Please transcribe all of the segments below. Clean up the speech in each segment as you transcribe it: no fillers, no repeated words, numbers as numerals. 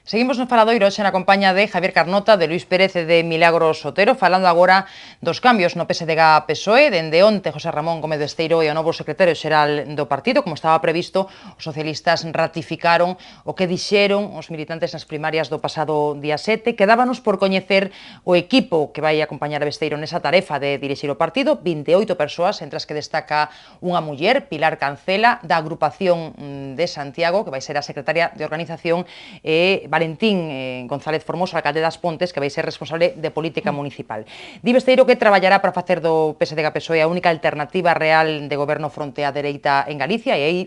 Seguimos no Faladoiro hoxe na compañía de Javier Carnota, de Luís Pérez e de Milagros Otero, falando agora dos cambios no PSDG-PSOE. Dende onte, José Ramón Gómez Besteiro é o novo secretario xeral do partido. Como estaba previsto, os socialistas ratificaron o que dixeron os militantes nas primarias do pasado día 7. Quedábanos por coñecer o equipo que vai acompañar a Besteiro nesa tarefa de dirixir o partido. 28 persoas, entre as que destaca unha muller, Pilar Cancela, da agrupación de Santiago, que vai ser a secretaria de organización, e Valentín González Formoso, alcalde das Pontes, que vai ser responsable de política municipal. Di Besteiro que traballará para facer do PSDG-PSOE a única alternativa real de goberno fronte á dereita en Galicia, e aí,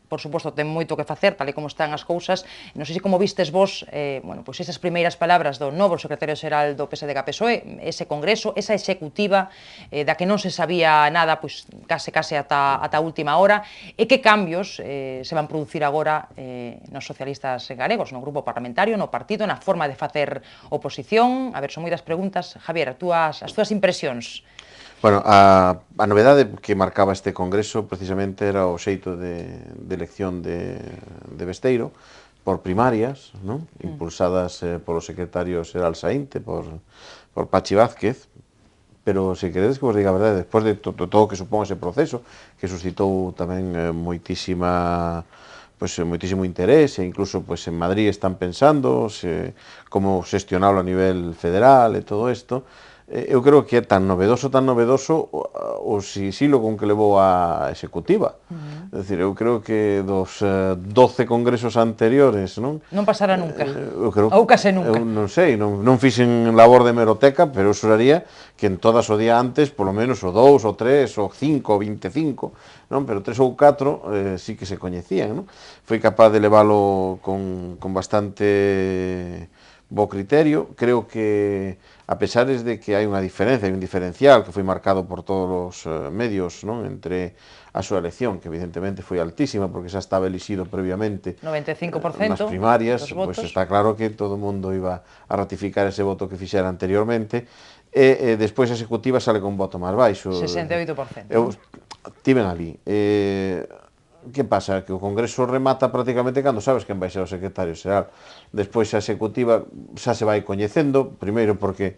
por suposto, ten moito que facer, tal e como están as cousas. Non sei se como vistes vos, pois esas primeiras palabras do novo secretario xeral do PSDG-PSOE, ese congreso, esa executiva da que non se sabía nada, pois case ata a última hora, e que cambios se van producir agora nos socialistas galegos, no grupo parlamentario, no partido, na forma de facer oposición. A ver, son moitas preguntas. Javier, as túas impresións. Bueno, a novedade que marcaba este congreso precisamente era o xeito de elección de Besteiro por primarias, non? Impulsadas polo secretario xeral Saínte, por Pachi Vázquez, pero se queredes que vos diga a verdade, despois de todo o que supón ese proceso, que suscitou tamén moitísimo interés, e incluso en Madrid están pensando como xestionarlo a nivel federal e todo isto. Eu creo que é tan novedoso o sisilo con que levou a executiva. É dicir, eu creo que dos 12 congresos anteriores, non pasará nunca, ou case nunca. Eu non sei, non fixen labor de hemeroteca, pero eu xuraría que en todas o día antes, polo menos o 2, o 3, o 5, o 25, non? Pero 3 ou 4 sí que se coñecían, non? Foi capaz de leválo con bastante bo criterio. Creo que, a pesar de que hai unha diferencia, hai un diferencial que foi marcado por todos os medios, non? Entre a súa elección, que evidentemente foi altísima, porque xa estaba elixido previamente 95% nas primarias, pois está claro que todo o mundo iba a ratificar ese voto que fixera anteriormente, e despois a executiva sale con voto máis baixo. 68%. Eu tiven ali. Que pasa? Que o Congreso remata prácticamente cando sabes quen vai ser o secretario xeral. Despois a executiva xa se vai coñecendo, primeiro porque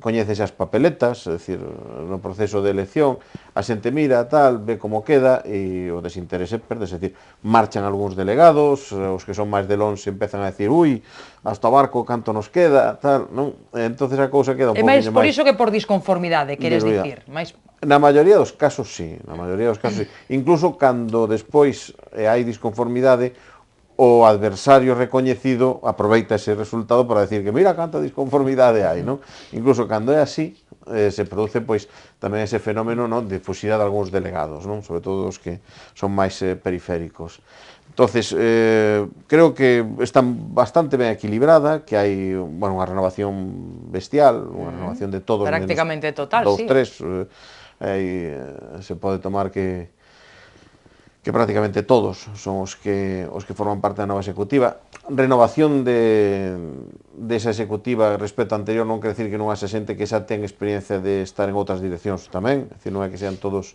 coñeces as papeletas, é dicir, no proceso de elección, a xente mira, tal, ve como queda, e o desinterese perdes, é dicir, marchan algúns delegados, os que son máis de lonxe empezan a decir, ui, hasta o barco canto nos queda, tal, non? Entonces a cousa queda un pouquinho máis... É máis por iso que por disconformidade, queres dicir? Na maioría dos casos, sí. Na maioría dos casos, sí. Incluso cando despois hai disconformidade, o adversario recoñecido aproveita ese resultado para decir que mira canta disconformidade hai, non? Incluso cando é así, se produce pois tamén ese fenómeno, non, de fuxida de algúns delegados, non? Sobre todo os que son máis periféricos. Entonces, creo que está bastante ben equilibrada, que hai, bueno, unha renovación bestial, unha renovación de todos prácticamente menos total, dous, sí. tres, se pode tomar que prácticamente todos son os que forman parte da nova executiva. Renovación desa executiva respecto a anterior non quere decir que non haxa xente que xa ten experiencia de estar en outras direccións tamén, é dicir, non é que sean todos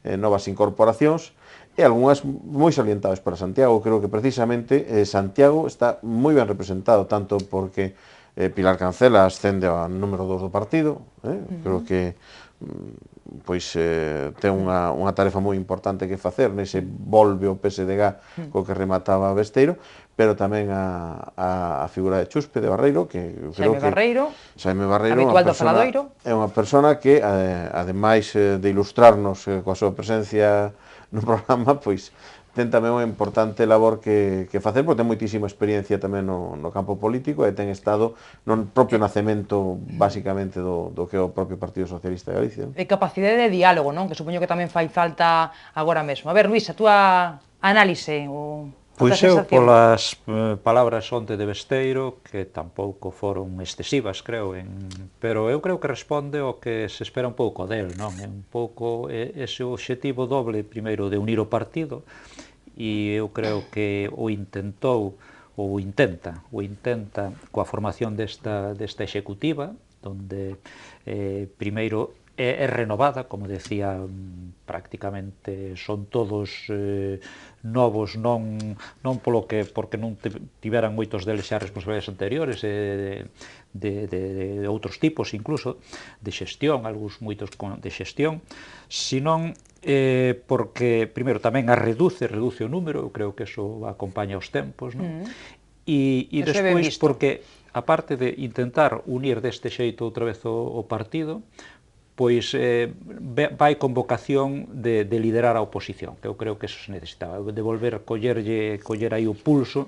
novas incorporacións, e algunhas moi salientadas para Santiago. Creo que precisamente Santiago está moi ben representado, tanto porque Pilar Cancela ascende ao número 2 do partido, creo que ten unha tarefa moi importante que facer nese volve o PSDG co que remataba Besteiro, pero tamén a figura de Chuspe, de Barreiro, que creo que Xaime Barreiro, habitual do Faladoiro, é unha persona que, ademais de ilustrarnos coa súa presencia no programa, pois ten tamén unha importante labor que facer, porque ten moitísima experiencia tamén no campo político, e ten estado no propio nacemento, basicamente, do que é o propio Partido Socialista de Galicia. E capacidade de diálogo, non? Que supoño que tamén fai falta agora mesmo. A ver, Luís, a túa análise, Pois eu, polas palabras onte de Besteiro, que tampouco foron excesivas, creo, pero eu creo que responde ao que se espera un pouco del, non? É un pouco ese obxectivo doble, primeiro, de unir o partido, e eu creo que o intentou, ou intenta coa formación desta executiva, onde primeiro é renovada, como decía, prácticamente son todos novos, non porque non tiveran moitos deles xa responsabilidades anteriores, de outros tipos incluso, de xestión, algúns moitos de xestión, senón porque, primeiro, tamén reduce o número, eu creo que eso acompaña os tempos, non? E despois porque, aparte de intentar unir deste xeito outra vez o partido, pois vai con vocación de liderar a oposición, que eu creo que eso se necesitaba, de volver coller aí o pulso,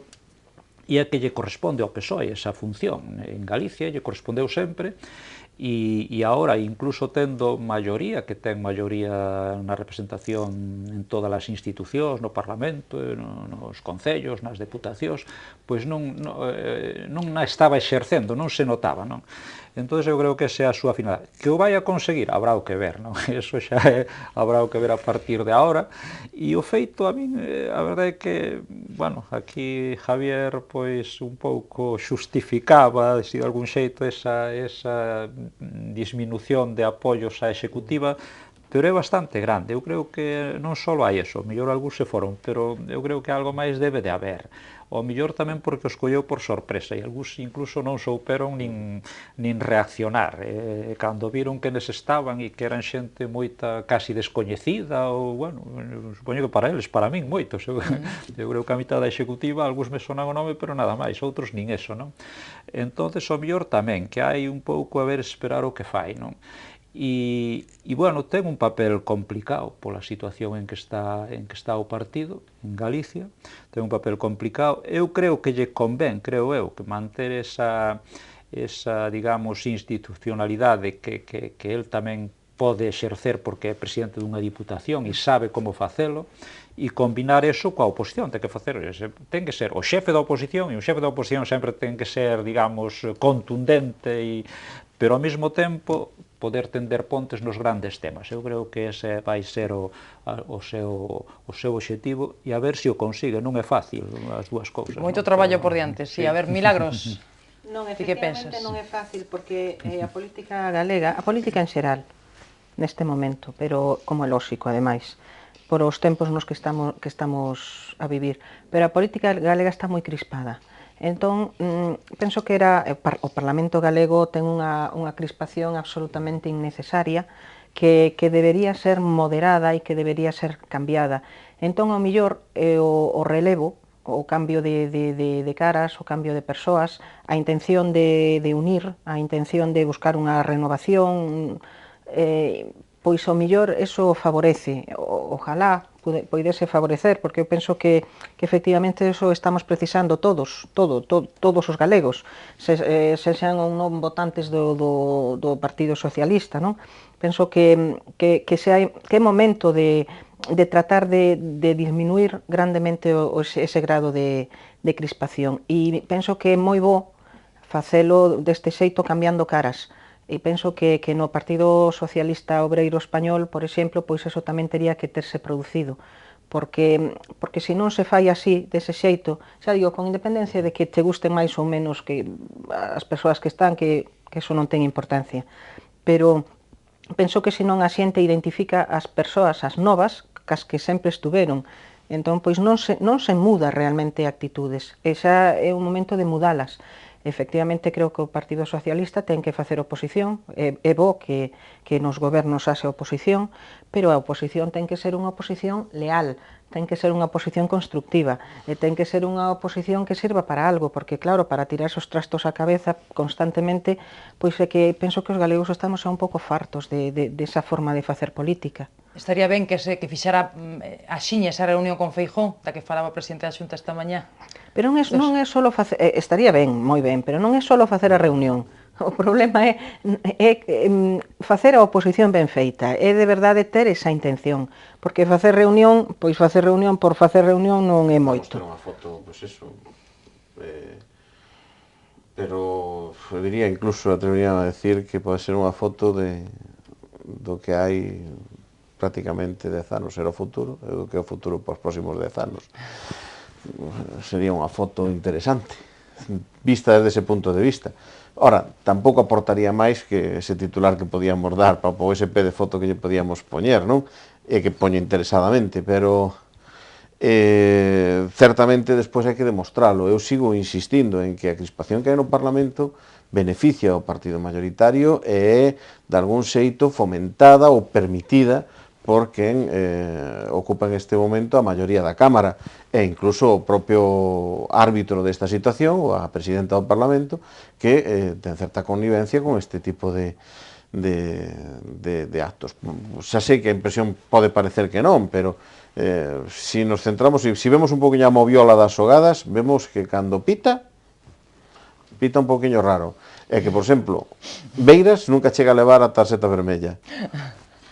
e é que lle corresponde ao PSOE esa función. En Galicia lle correspondeu sempre, e agora, incluso tendo maioría, que ten maioría na representación en todas as institucións, no Parlamento, nos concellos, nas deputacións, pois non na estaba exercendo, non se notaba, non? Entón, eu creo que esa é a súa finalidade. Que o vai a conseguir, habrá o que ver, non? Eso xa habrá o que ver a partir de agora. E o feito, a min, a verdade é que, bueno, aquí Javier, pois, un pouco xustificaba, de algún xeito, esa disminución de apoios á executiva, pero é bastante grande. Eu creo que non só hai eso, mellor algúns se foron, pero eu creo que algo máis debe de haber. O mellor tamén porque os colleu por sorpresa, e algúns incluso non souperon nin reaccionar. Cando viron que neses estaban e que eran xente moita casi descoñecida, ou, bueno, supoño que para eles, para min, moitos. Eu creo que a mitad da executiva, algúns me sonan o nome, pero nada máis, outros nin eso, non? Entón, o mellor tamén, que hai un pouco a ver esperar o que fai, non? E bueno, ten un papel complicado pola situación en que está o partido en Galicia, ten un papel complicado. Eu creo que lle convén, creo eu, que manter esa digamos, institucionalidade que el tamén pode exercer porque é presidente dunha diputación e sabe como facelo, e combinar eso coa oposición. Ten que ser o xefe da oposición, e o xefe da oposición sempre ten que ser, digamos, contundente, pero ao mesmo tempo poder tender pontes nos grandes temas. Eu creo que ese vai ser o seu obxectivo, e a ver se o consigue. Non é fácil as dúas cousas. Moito traballo por diante, sí. A ver, Milagros, non, efectivamente non é fácil, porque a política galega, a política en xeral, neste momento, pero como é lóxico, ademais, por os tempos nos que estamos a vivir, pero a política galega está moi crispada. Entón, penso que o Parlamento galego ten unha crispación absolutamente innecesaria que debería ser moderada e que debería ser cambiada. Entón, ao mellor, o relevo, o cambio de caras, o cambio de persoas, a intención de unir, a intención de buscar unha renovación, pois ao mellor eso favorece, ojalá poidese favorecer, porque eu penso que efectivamente eso estamos precisando todos os galegos, se xan ou non votantes do Partido Socialista, non? Penso que é momento de tratar de disminuir grandemente ese grado de crispación, e penso que é moi bo facelo deste xeito cambiando caras. E penso que no Partido Socialista Obreiro Español, por exemplo, pois eso tamén tería que terse producido, porque se non se fai así, dese xeito, xa digo, con independencia de que te gusten máis ou menos que as persoas que están, que eso non ten importancia, pero penso que se non a xente identifica as persoas, as novas, cas que sempre estuveron, entón pois non se muda realmente actitudes, e xa é o momento de mudalas. Efectivamente, creo que o Partido Socialista ten que facer oposición, é bo que nos gobernos haxe oposición, pero a oposición ten que ser unha oposición leal, ten que ser unha oposición constructiva, e ten que ser unha oposición que sirva para algo, porque claro, para tirar os trastos á cabeza constantemente, pois é que penso que os galegos estamos un pouco fartos de esa forma de facer política. Estaría ben que fixara axiña esa reunión con Feijóo, da que falaba o presidente da Xunta esta mañá. Pero non é só facer, estaría ben, moi ben, pero non é só facer a reunión. O problema é facer a oposición ben feita, é de verdade ter esa intención, porque facer reunión, pois facer reunión por facer reunión non é moito. Vamos ter unha foto, pois eso, pero eu diría, incluso atrevería a decir que pode ser unha foto do que hai prácticamente 10 anos era o futuro, e do que é o futuro para os próximos 10 anos. Sería unha foto interesante. vista desde ese punto de vista. Ora, tampouco aportaría máis que ese titular que podíamos dar para o SP de foto que lle podíamos poñer, non? E que poño interesadamente, pero certamente despois hai que demostralo. Eu sigo insistindo en que a crispación que hai no Parlamento beneficia ao partido mayoritario e é, de algún xeito, fomentada ou permitida por quen ocupa en este momento a maioría da Cámara e incluso o propio árbitro desta situación, ou a presidenta do Parlamento, que ten certa connivencia con este tipo de actos. Xa sei que a impresión pode parecer que non, pero se nos centramos, se vemos un poquinho a moviola das xogadas, vemos que cando pita un poquinho raro. É que, por exemplo, Beiras nunca chega a levar a tarxeta vermella.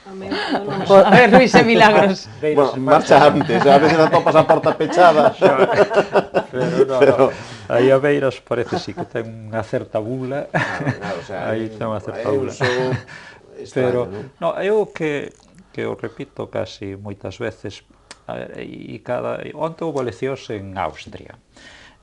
A ver, Luis e Milagros. Bueno, marcha antes, a veces atopas a porta pechada. Pero aí a Beiras parece sí que ten unha certa bula. Claro, o sea, aí ten unha certa bula. Pero, no, eu que o repito casi moitas veces, onte houve eleccións en Austria.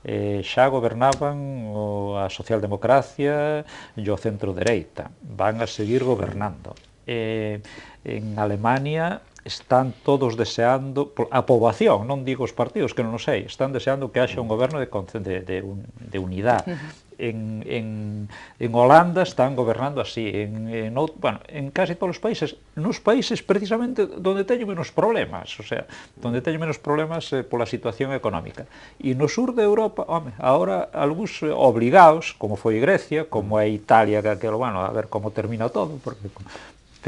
Xa gobernaban a socialdemocracia e o centro-dereita, van a seguir gobernando. En Alemania están todos deseando, a poboación, non digo os partidos, que non o sei, están deseando que haxa un goberno de unidade. En Holanda están gobernando así, en casi todos os países, nos países precisamente onde teñen menos problemas, o sea, onde teñen menos problemas pola situación económica. E no sur de Europa, home, agora algúns obligados, como foi Grecia, como é Italia, que aquilo, bueno, a ver como termina todo, porque...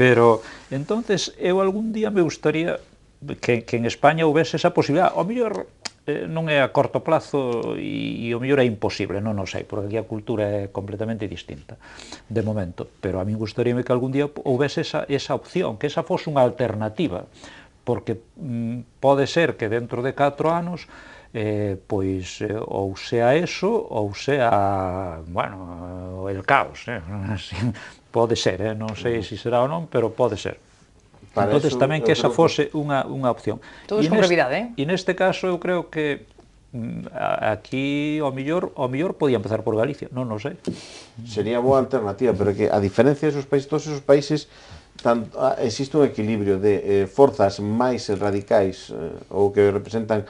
Pero, entonces, eu algún día me gustaría que en España houvese esa posibilidad. O mellor non é a corto plazo e o mellor é imposible, non o sei, porque aquí a cultura é completamente distinta de momento. Pero a mí gustaríame que algún día houvese esa opción, que esa fose unha alternativa, porque pode ser que dentro de 4 anos pois ou sea eso ou sea, bueno, el caos, pode ser, non sei se será ou non, pero pode ser. Entón, tamén que esa fose unha opción. Todo é con brevidade, E neste caso eu creo que aquí ao mellor podía empezar por Galicia, non o sei. Sería boa alternativa, pero que a diferencia de todos esos países existe un equilibrio de forzas máis radicais ou que representan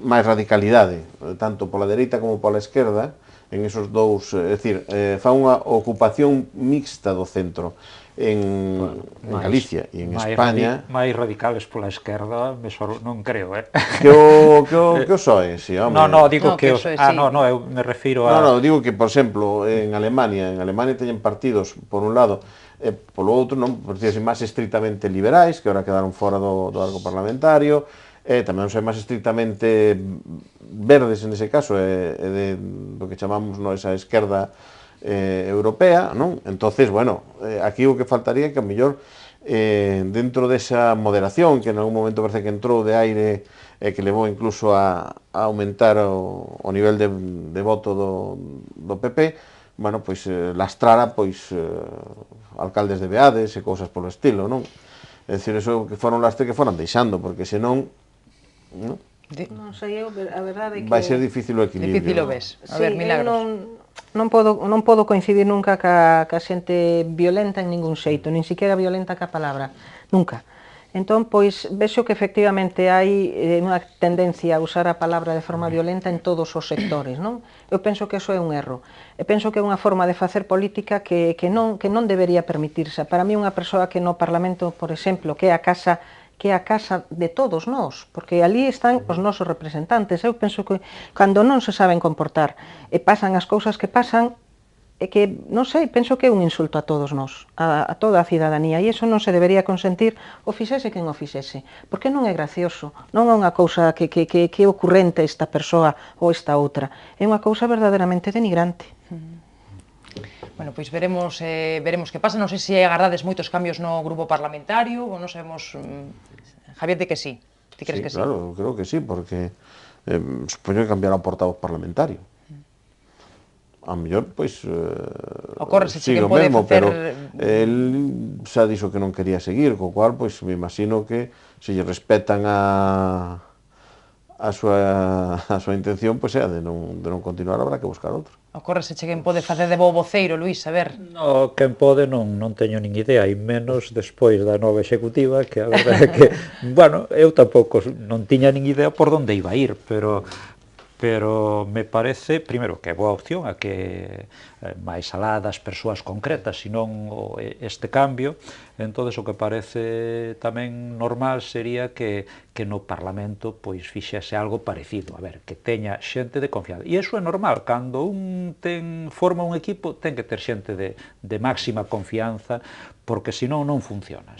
máis radicalidade, tanto pola dereita como pola esquerda, en esos dous, é dicir, fa unha ocupación mixta do centro en Galicia e en España. Máis radicales pola esquerda, non creo, Que o soe, si, home. Non, digo que eu me refiro a... Non, digo que, por exemplo, en Alemania teñen partidos, por un lado, e polo outro, non, por decir así, máis estrictamente liberais, que agora quedaron fora do arco parlamentario, tamén son máis estrictamente verdes, en ese caso, do que chamamos esa esquerda europea, non? Entonces, bueno, aquí o que faltaría é que, a mellor, dentro desa moderación, que en algún momento parece que entrou de aire, que levou incluso a aumentar o nivel de voto do PP, bueno, pois, lastrara, pois, alcaldes de Beades e cousas polo estilo, non? É dicir, eso que foron lastre que foran deixando, porque senón, non? Non sei, a verdade é que... Vai ser difícil o equilibrio. Difícil o ves. A ver, Milagros. Non podo coincidir nunca ca xente violenta en ningún xeito, nin siquiera violenta ca palabra, nunca. Entón, pois, vexo que efectivamente hai unha tendencia a usar a palabra de forma violenta en todos os sectores, non? Eu penso que eso é un erro. Eu penso que é unha forma de facer política que non debería permitirse. Para mí, unha persoa que no Parlamento, por exemplo, que é a casa de todos nós, porque ali están os nosos representantes. Eu penso que cando non se saben comportar e pasan as cousas que pasan, é que, non sei, penso que é un insulto a todos nós, a toda a cidadanía, e iso non se debería consentir, o fixese quen o fixese, porque non é gracioso, non é unha cousa que é ocurrente esta persoa ou esta outra, é unha cousa verdadeiramente denigrante. Bueno, pois veremos que pasa. Non sei se agardades moitos cambios no grupo parlamentario, ou non sabemos... Javier, di que sí. Ti crees que sí? Claro, creo que sí, porque supoño que cambiará o portavoz parlamentario. A mellor, pois, sigue o mesmo, pero el xa dixo que non quería seguir, co cual, pois, me imagino que se lle respetan a a súa intención pois é de non continuar, habrá que buscar outro. Ocorre se quen pode facer de bo voceiro, Luís, a ver. No, quen pode non teño nin idea, e menos despois da nova executiva, que a verdade é que, bueno, eu tampouco non tiña nin idea por onde iba a ir, pero me parece, primeiro, que é boa opción a que máis alá das persoas concretas, senón este cambio. Entón, o que parece tamén normal sería que no Parlamento pois fixese algo parecido, a ver, que teña xente de confianza. E iso é normal, cando forma un equipo, ten que ter xente de máxima confianza, porque senón non funciona,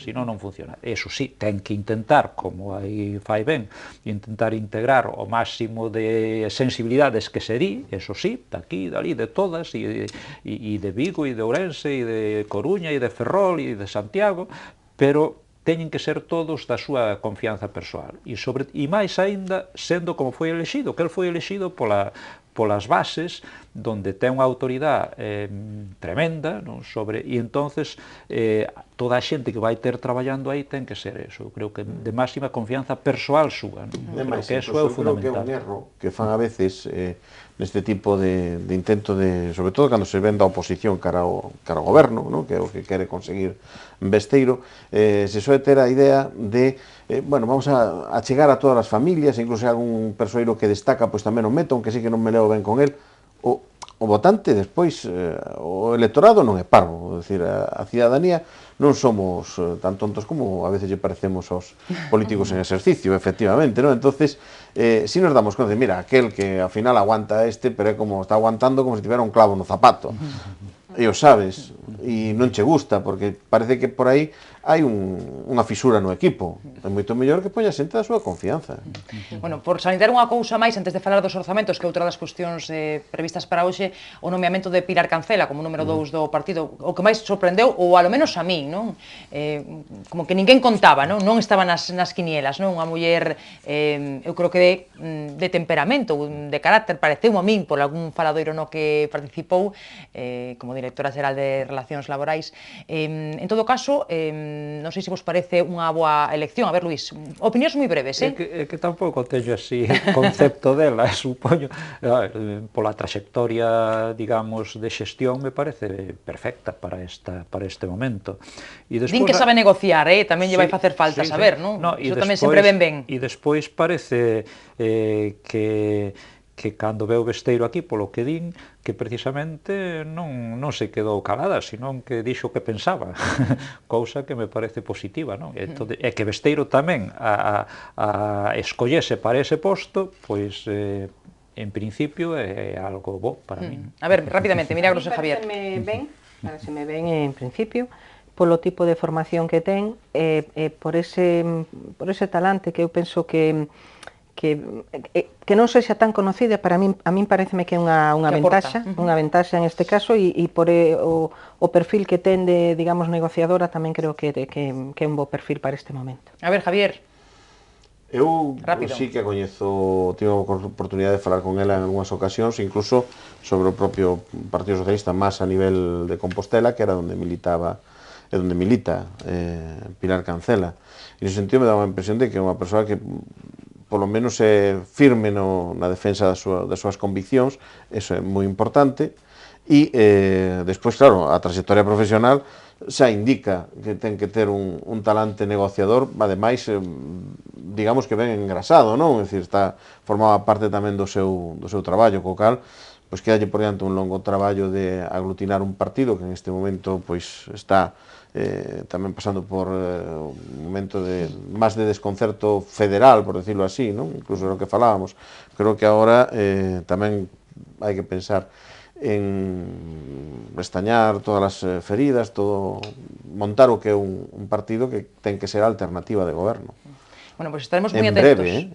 Eso sí, ten que intentar, como aí fai ben, intentar integrar o máximo de sensibilidades que se di, eso sí, de aquí, de ali, de todas, e de Vigo, e de Ourense, e de Coruña, e de Ferrol, e de Santiago, pero teñen que ser todos da súa confianza persoal, e máis aínda sendo como foi elexido, que el foi elexido polas bases, donde ten unha autoridade tremenda, non, e entonces toda a xente que vai ter traballando aí ten que ser eso, eu creo que de máxima confianza persoal súa, non? Creo que eso é o fundamental. Creo que é un erro que fan a veces neste tipo de intento de, sobre todo cando se ven da oposición cara ao goberno, non? Que é o que quere conseguir Besteiro, se soe ter a idea de bueno, vamos a chegar a todas as familias, incluso se hai algún persoeiro que destaca, pois tamén o meto, aunque sí que non me leo ben con el. O votante despois, o electorado non é parvo, é dicir, a cidadanía non somos tan tontos como a veces lle parecemos aos políticos en exercicio, efectivamente, non? Entonces, si nos damos conta de, mira, aquel que ao final aguanta pero é como, está aguantando como se tivera un clavo no zapato, e o sabes, e non che gusta, porque parece que por aí hai unha fisura no equipo. É moito mellor que poña xente da súa confianza. Bueno, por salientar unha cousa máis, antes de falar dos orzamentos, que é outra das cuestións previstas para hoxe, o nomeamento de Pilar Cancela como número 2 do partido, o que máis sorprendeu, ou alo menos a min, non? Como que ninguén contaba, non? Non estaba nas quinielas, non? Unha muller, eu creo que de temperamento, de carácter, pareceu a min, por algún faladoiro no que participou, como directora xeral de Relacións Laborais. En todo caso, non sei se vos parece unha boa elección. A ver, Luís, opinións moi breves, É que tampouco teño así concepto dela, supoño. Pola trayectoria, digamos, de xestión me parece perfecta para este momento. Din que sabe negociar, tamén lle vai facer falta saber, non? Iso tamén sempre ven ben. E despois parece que cando veu Besteiro aquí, polo que din, que precisamente non se quedou calada, senón que dixo o que pensaba, cousa que me parece positiva, non? E que Besteiro tamén a escollese para ese posto, pois en principio é algo bo para min. A ver, rapidamente, Milagros e Javier. Pareceme ben en principio, polo tipo de formación que ten, por ese talante que eu penso que non sexa tan conocida, para min, a min pareceme que é unha ventaxa en este caso, e por o perfil que ten de, digamos, negociadora, tamén creo que é un bo perfil para este momento. A ver, Javier. Eu sí que coñezo, tive a oportunidade de falar con ela en algunhas ocasións, incluso sobre o propio Partido Socialista, máis a nivel de Compostela, que era onde milita Pilar Cancela. E nese sentido me daba a impresión de que é unha persoa que polo menos é firme na defensa das súas conviccións, eso é moi importante, e despois, claro, a trayectoria profesional xa indica que ten que ter un talante negociador, ademais, digamos que ben engrasado, non? É dicir, formaba parte tamén do seu traballo, co cal, pois quedalle por diante un longo traballo de aglutinar un partido que en este momento pois está tamén pasando por un momento máis de desconcerto federal, por decirlo así, non? Incluso do que falábamos. Creo que agora tamén hai que pensar en restañar todas as feridas, montar o que é un partido que ten que ser a alternativa de goberno. Bueno, pois estaremos moi atentos. En breve,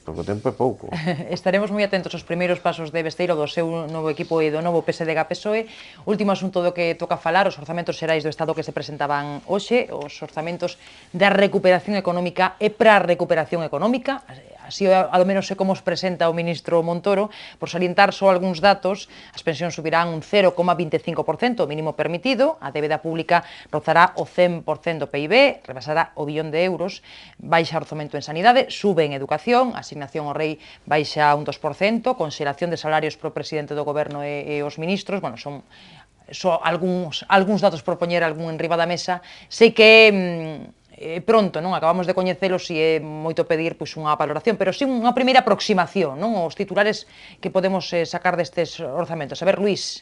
porque o tempo é pouco. Estaremos moi atentos aos primeiros pasos de Besteiro, do seu novo equipo e do novo PSDG-PSOE. Último asunto do que toca falar, os orzamentos xerais do Estado que se presentaban hoxe, os orzamentos da recuperación económica e para a recuperación económica, así ao menos sei como os presenta o ministro Montoro, por salientar só algúns datos, as pensións subirán un 0,25%, o mínimo permitido, a débeda pública rozará o 100% do PIB, rebasará o billón de euros, baixa o orzamento en sanidade, sube en educación, a asignación ao rei baixa un 2%, conxelación de salarios pro presidente do goberno e os ministros, bueno, son só algúns datos por poñer algún enriba da mesa. Sei que pronto, non? Acabamos de coñecelos e é moito pedir pois unha valoración, pero sí unha primeira aproximación, non? Os titulares que podemos sacar destes orzamentos. A ver, Luís,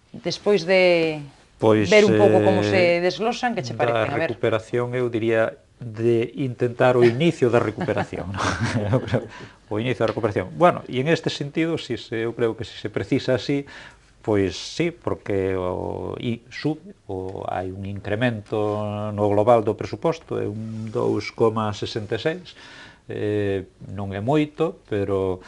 despois de ver un pouco como se desglosan, que che parecen? Da recuperación, eu diría de intentar o inicio da recuperación. O inicio da recuperación. Bueno, e en este sentido, eu creo que se precisa así, pois sí, porque hai un incremento no global do presuposto, é un 2,66, non é moito, pero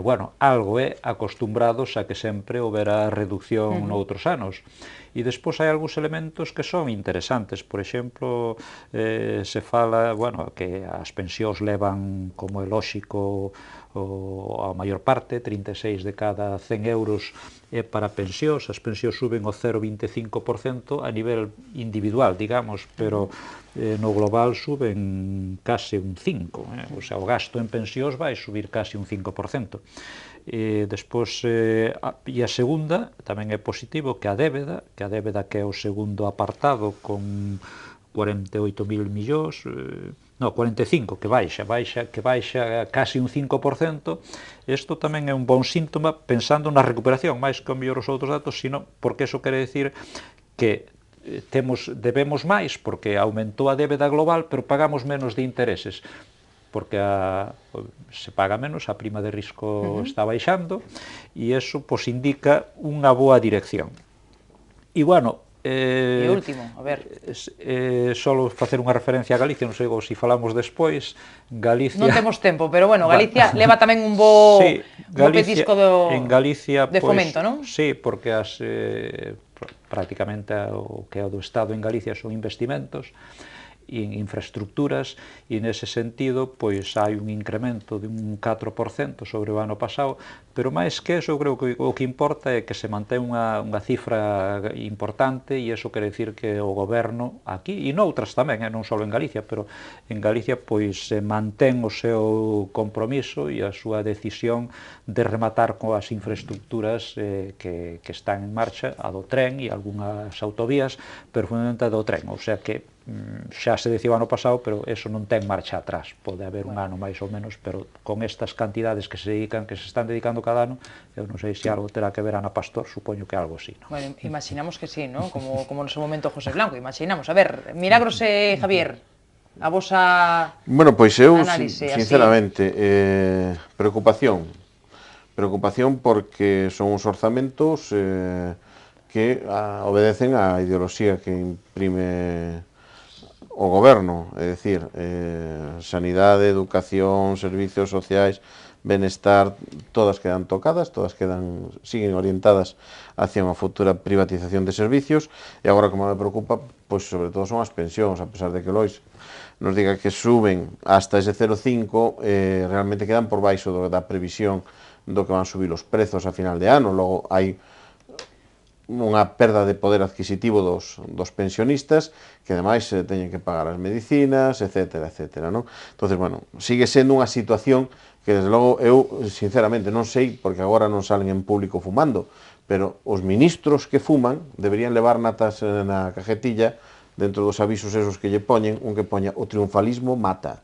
bueno, algo é acostumbrados a que sempre houbera reducción noutros anos. E despois hai algúns elementos que son interesantes. Por exemplo, se fala, bueno, que as pensións levan, como é lóxico, a maior parte, 36 de cada 100 euros é para pensións, as pensións suben o 0,25% a nivel individual, digamos, pero no global suben case un 5%, o sea, o gasto en pensións vai subir case un 5%. Despois, e a segunda, tamén é positivo, que a débeda que é o segundo apartado con 48.000 millóns, no, 45, que baixa casi un 5%, isto tamén é un bon síntoma pensando na recuperación, máis que o mellor os outros datos, sino porque iso quere decir que debemos máis, porque aumentou a débeda global, pero pagamos menos de intereses, porque se paga menos, a prima de risco está baixando, e iso indica unha boa dirección. E, bueno, e último, a ver. Solo facer unha referencia a Galicia, non sei se falamos despois. Galicia... Non temos tempo, pero bueno, Galicia leva tamén un bo petisco de fomento, non? Sí, porque prácticamente o que é o do Estado en Galicia son investimentos, en infraestructuras, e nese sentido pois hai un incremento de un 4% sobre o ano pasado, pero máis que eso, eu creo que o que importa é que se mantén unha cifra importante, e iso quere dicir que o goberno aquí, e noutras tamén, non só en Galicia, pero en Galicia pois se mantén o seu compromiso e a súa decisión de rematar coas infraestructuras que están en marcha, a do tren e algunhas autovías, pero fundamentalmente a do tren, ou sea que xa se decidiu ano pasado, pero eso non ten marcha atrás. Pode haber un ano máis ou menos, pero con estas cantidades que se están dedicando cada ano, eu non sei se algo terá que ver Ana Pastor, supoño que algo así, non? Bueno, imaginamos que sí, non? Como no seu momento José Blanco, imaginamos. A ver, Milagros e Javier, a vosa bueno, pois eu, análise, sinceramente, preocupación porque son uns orzamentos que obedecen á ideoloxía que imprime o goberno, é dicir, sanidade, educación, servicios sociais, benestar, todas quedan tocadas, siguen orientadas hacia unha futura privatización de servicios, e agora, como me preocupa, pois sobre todo son as pensións, a pesar de que Lois nos diga que suben hasta ese 0,5, realmente quedan por baixo da previsión do que van subir os prezos a final de ano. Logo hai unha perda de poder adquisitivo dos pensionistas, que ademais teñen que pagar as medicinas, etcétera, etcétera, non? Entonces, bueno, sigue sendo unha situación que, desde logo, eu, sinceramente, non sei, porque agora non salen en público fumando, pero os ministros que fuman deberían levar natas na cajetilla, dentro dos avisos esos que lle poñen, un que poña o triunfalismo mata,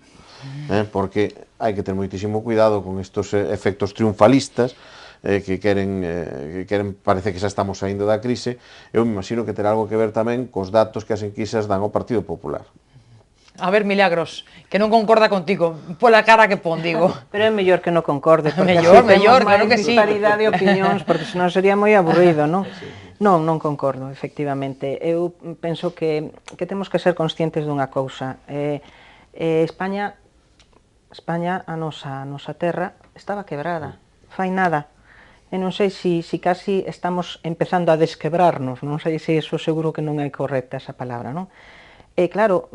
porque hai que ter moitísimo cuidado con estos efectos triunfalistas, que queren, parece que xa estamos saindo da crise. Eu me imagino que terá algo que ver tamén cos datos que as enquisas dan ao Partido Popular. A ver, Milagros, que non concorda contigo, pola cara que pon, digo. Pero é mellor que non concorde, porque mellor, claro que sí. Disparidade de opinións, porque senón sería moi aburrido, non? Non concordo, efectivamente. Eu penso que temos que ser conscientes dunha cousa. España, a nosa terra, estaba quebrada, fai nada. E non sei se casi estamos empezando a desquebrarnos, non sei se iso seguro que non é correcta esa palabra, non? E claro,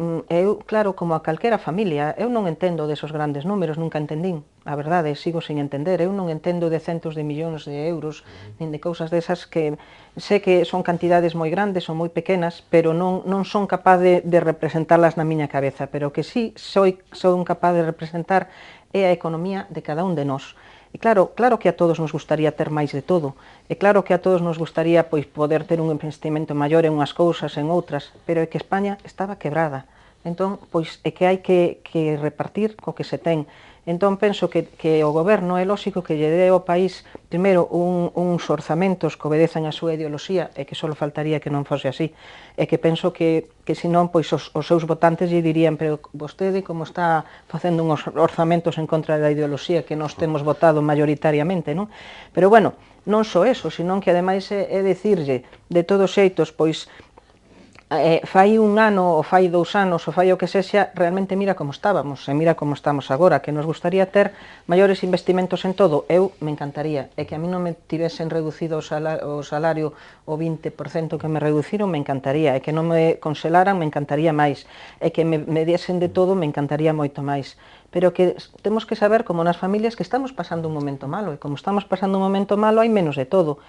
como a calquera familia, eu non entendo desos grandes números, nunca entendín, a verdade, sigo sin entender, eu non entendo de centos de millóns de euros, nin de cousas desas que sei que son cantidades moi grandes, son moi pequenas, pero non son capaz de representalas na miña cabeza, pero que sí son capaz de representar é a economía de cada un de nós. E claro que a todos nos gustaría ter máis de todo, e claro que a todos nos gustaría poder ter un investimento maior en unhas cousas, en outras, pero é que España estaba quebrada, entón, é que hai que repartir co que se ten. Entón, penso que o goberno é lógico que lle dé ao país, primeiro, uns orzamentos que obedezan a súa ideoloxía, e que só faltaría que non fose así, e que penso que senón, os seus votantes lle dirían, pero vostede como está facendo uns orzamentos en contra da ideoloxía que nós temos votado mayoritariamente, non? Pero, bueno, non só eso, senón que ademais é dicirlle, de todos xeitos, fai un ano, ou fai 2 anos, ou fai o que sexa, realmente mira como estábamos, e mira como estamos agora, que nos gustaría ter maiores investimentos en todo, eu me encantaría, e que a mí non me tivesen reducido o salario o 20% que me reduciron, me encantaría, e que non me conselaran, me encantaría máis, e que me diesen de todo, me encantaría moito máis, pero que temos que saber, como nas familias, que estamos pasando un momento malo, e como estamos pasando un momento malo, hai menos de todo.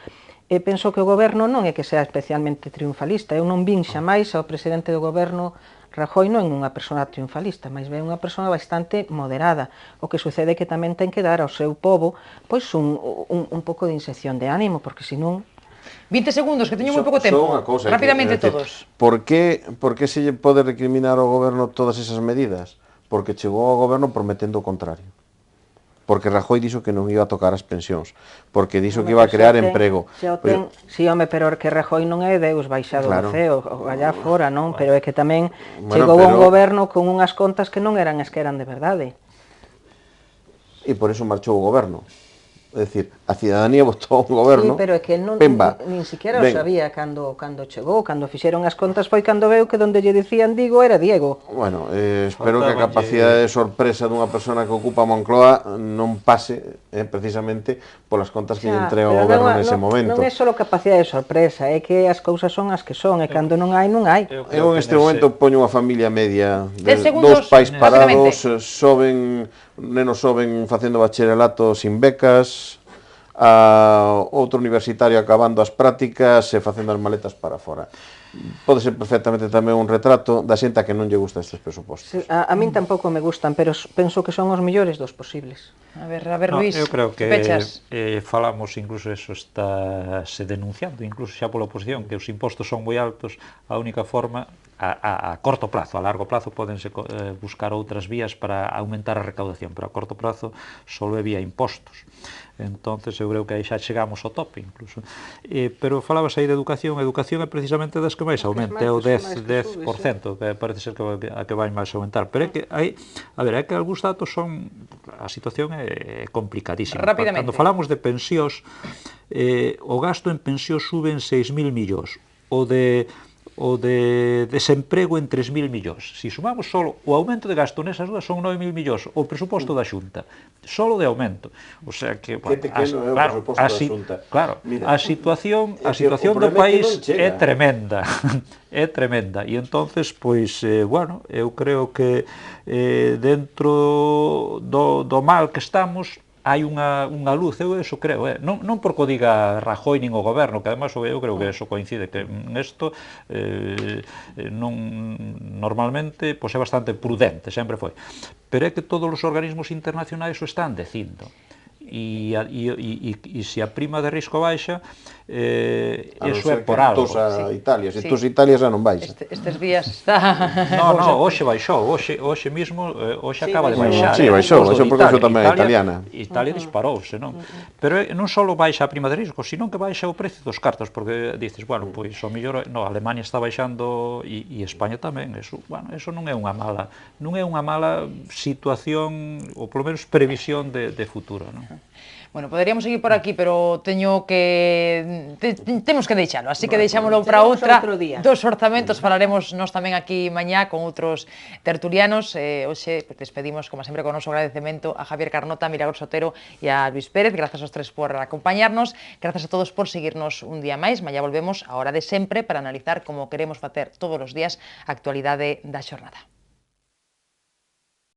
E penso que o goberno non é que sea especialmente triunfalista. Eu non vin xamais ao presidente do goberno Rajoy non é unha persona triunfalista, mas é unha persona bastante moderada. O que sucede é que tamén ten que dar ao seu povo un pouco de inxección de ánimo, porque senón... 20 segundos, que teño moi pouco tempo. Rápidamente todos. Por que se lle pode recriminar ao goberno todas esas medidas? Porque chegou ao goberno prometendo o contrario. Porque Rajoy dixo que non iba a tocar as pensións, porque dixo que iba a crear emprego. Si, home, pero que Rajoy non é Deus baixado do ceo, allá fora, non? Pero é que tamén chegou un goberno con unhas contas que non eran as que eran de verdade. E por eso marchou o goberno. É dicir, a cidadanía votou un goberno... Sí, pero é que nin siquiera o sabía cando chegou, cando fixeron as contas foi cando veu que donde lle dicían Digo era Diego. Bueno, espero que a capacidade de sorpresa dunha persona que ocupa Moncloa non pase precisamente polas contas que lle entrega o goberno nese momento. Non é só capacidade de sorpresa, é que as cousas son as que son, e cando non hai, non hai. Eu en este momento poño unha familia media de 2 pais parados, nenos soben facendo bacharelato sin becas, a outro universitario acabando as prácticas e facendo as maletas para fora. Pode ser perfectamente tamén un retrato da xente a que non lle gusta estes presupostos. A min tampouco me gustan, pero penso que son os mellores dos posibles. A ver, Luís, eu creo que falamos, incluso eso está se denunciando, incluso xa pola oposición, que os impostos son moi altos, a única forma a corto plazo, a largo plazo podense buscar outras vías para aumentar a recaudación, pero a corto plazo só é vía impostos. Entonces eu creo que aí xa chegamos ao tope incluso. Pero falabas aí de educación, a educación é precisamente das que máis aumenta, é o 10%, que parece ser a que vai máis aumentar, pero é que hai, a ver, é que algúns datos son, a situación é complicadísima. Cando falamos de pensións, o gasto en pensións sube en 6.000 millóns, o de desemprego en 3.000 millóns. Se sumamos só o aumento de gasto nesas duas son 9.000 millóns, o presuposto da Xunta, só de aumento. O sea que, que pequeno é o presuposto da Xunta. Claro, a situación do país é tremenda, é tremenda. E entonces, pois, bueno, eu creo que dentro do mal que estamos, hai unha luz, eu eso creo, non porque o diga Rajoy nin o goberno, que además eu creo que eso coincide, que isto normalmente é bastante prudente, sempre foi, pero é que todos os organismos internacionais o están dicindo. E se a prima de risco baixa, eso é por algo. A Italia, se tos Italia xa non baixa. Estes días está... No, hoxe baixou, hoxe mismo, hoxe acaba de baixar. Sí, baixou, porque eso tamén é italiana. Italia disparouse, non? Pero non só baixa a prima de risco, sino que baixa o precio dos cartos, porque dices, bueno, pois o mellor, no, Alemania está baixando e España tamén, eso non é unha mala situación, ou polo menos previsión de futuro, non? Bueno, poderíamos seguir por aquí, pero temos que deixalo, así que deixámoslo para outra. Dos orzamentos falaremos nós tamén aquí mañá con outros tertulianos. Hoxe despedimos, como sempre, con o noso agradecemento a Javier Carnota, a Milagros Otero e a Luis Pérez. Grazas aos tres por acompañarnos. Grazas a todos por seguirnos un día máis. Mañá volvemos a hora de sempre para analizar como queremos facer todos os días a actualidade da xornada.